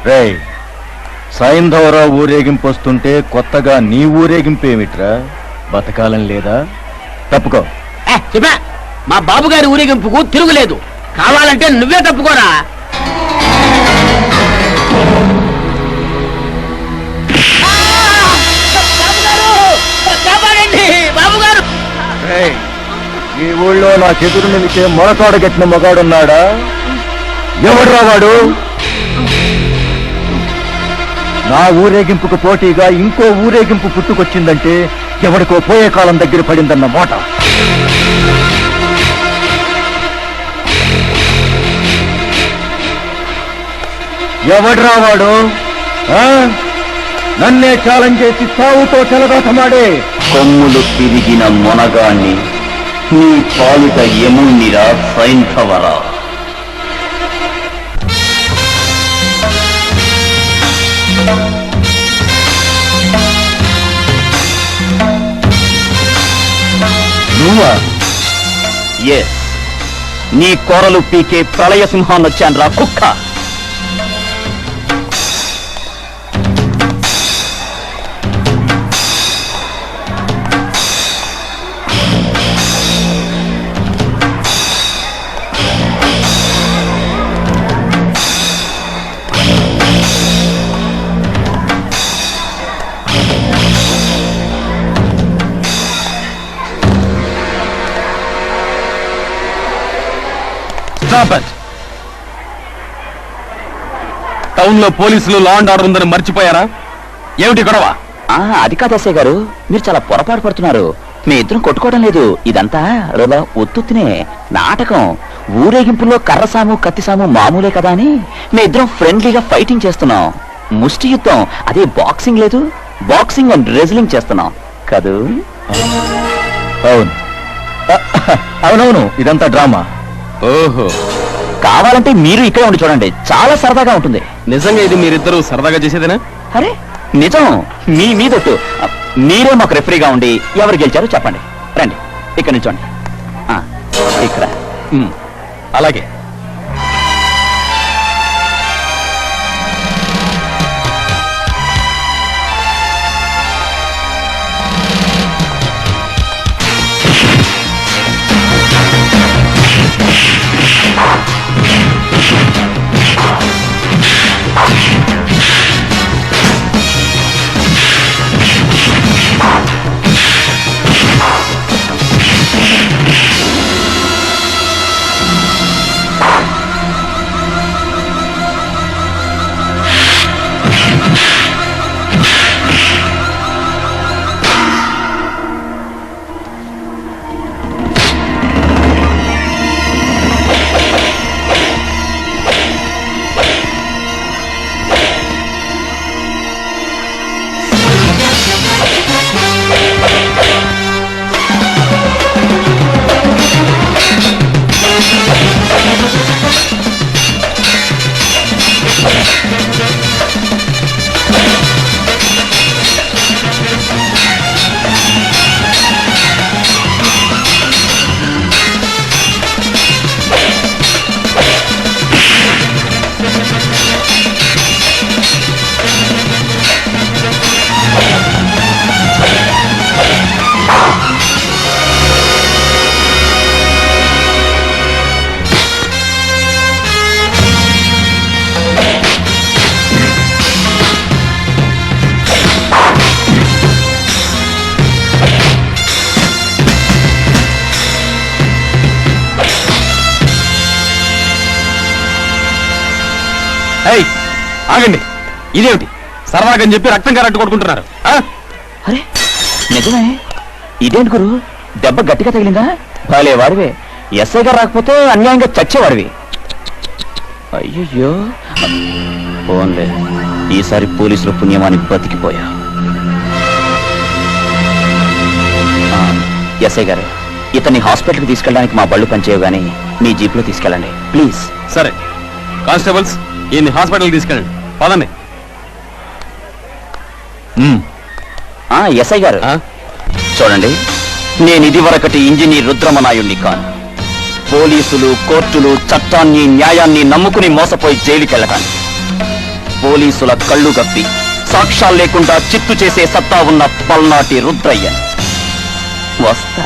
రేయ్, సైంధవరావు ఊరేగింపు వస్తుంటే కొత్తగా నీ ఊరేగింపు ఏమిట్రా? బతకాలం లేదా? తప్పుకో. చెప్పా, మా బాబు గారి ఊరేగింపుకు తిరుగులేదు. కావాలంటే నువ్వే తప్పుకోరా. ఈ ఊళ్ళో నా చెదురు నిలిచే మొరతోడ గట్టిన మగాడున్నాడా? ఎవడ్రా వాడు? నా ఊరేగింపుకు పోటీగా ఇంకో ఊరేగింపు పుట్టుకొచ్చిందంటే ఎవడికో పోయే కాలం దగ్గర పడిందన్న మాట. ఎవడ్రా వాడు? నన్నే ఛాలెంజ్ చేసి సావుతో చెలగాటమాడే కొమ్ములు తిరిగిన మొనగాన్ని నీ పాలిట యమునిరా సైంధవరా. నువ్వా? ఎస్, నీ కోరలు పీకే ప్రళయ సింహాన్నొచ్చాన్రా కుక్క. టౌన్ లో పోలీసులు లా అండ్ ఆర్డర్ ఉందని మర్చిపోయారా? ఏమిటి గొడవ? అది కాదు ఎస్ఐ గారు, మీరు చాలా పొరపాటు పడుతున్నారు. మీ ఇద్దరం కొట్టుకోవడం లేదు. ఇదంతా ఒత్తునే నాటకం. ఊరేగింపులో కర్రసాము కత్తిసాము మామూలే కదా అని మీ ఇద్దరం ఫ్రెండ్లీగా ఫైటింగ్ చేస్తున్నాం. ముష్టి యుద్ధం, అదే బాక్సింగ్ లేదు. బాక్సింగ్ అండ్ రెజ్లింగ్ చేస్తున్నాం కదూ? అవును అవునవును, ఇదంతా డ్రామా. ఓహో, కావాలంటే మీరు ఇక్కడే ఉండి చూడండి, చాలా సరదాగా ఉంటుంది. నిజంగా ఇది మీరిద్దరూ సరదాగా చేసేదేనా? అరే నిజం, మీ మీదొట్టు. మీరే మాకు రెఫరీగా ఉండి ఎవరు గెలిచారో చెప్పండి. రండి ఇక్కడ నిల్చోండి. ఇక్కడ అలాగే. ఆగండి, ఇదేమిటి? సరదాగని చెప్పి రక్తం కరెక్ట్ కొట్టుకుంటున్నారు. అరే నిజమే, ఇదేంటి గురు, దెబ్బ గట్టిగా తగిలిందా? భలే వాడివే, ఎస్ఐ గారు రాకపోతే అన్యాయంగా చచ్చేవాడివి. అయ్యయ్యో, ఫోన్లే, ఈసారి పోలీసుల పుణ్యమానికి బతికిపోయా. ఎస్ఐ గారు, ఇతన్ని హాస్పిటల్కి తీసుకెళ్ళడానికి మా బళ్ళు పనిచేయవు, కానీ మీ జీప్లో తీసుకెళ్ళండి ప్లీజ్. సరే కానిస్టేబుల్స్, ఈయన్ని హాస్పిటల్కి తీసుకెళ్ళండి, పదండి. ఎస్ఐ గారు చూడండి, నేను ఇదివరకటి ఇంజనీర్ రుద్రమనాయుణ్ణి కాను. పోలీసులు, కోర్టులు, చట్టాన్ని, న్యాయాన్ని నమ్ముకుని మోసపోయి జైలుకెళ్ళటాను. పోలీసుల కళ్ళు గప్పి సాక్ష్యాలు లేకుండా చిత్తు చేసే సత్తా ఉన్న పల్నాటి రుద్రయ్య వస్తా.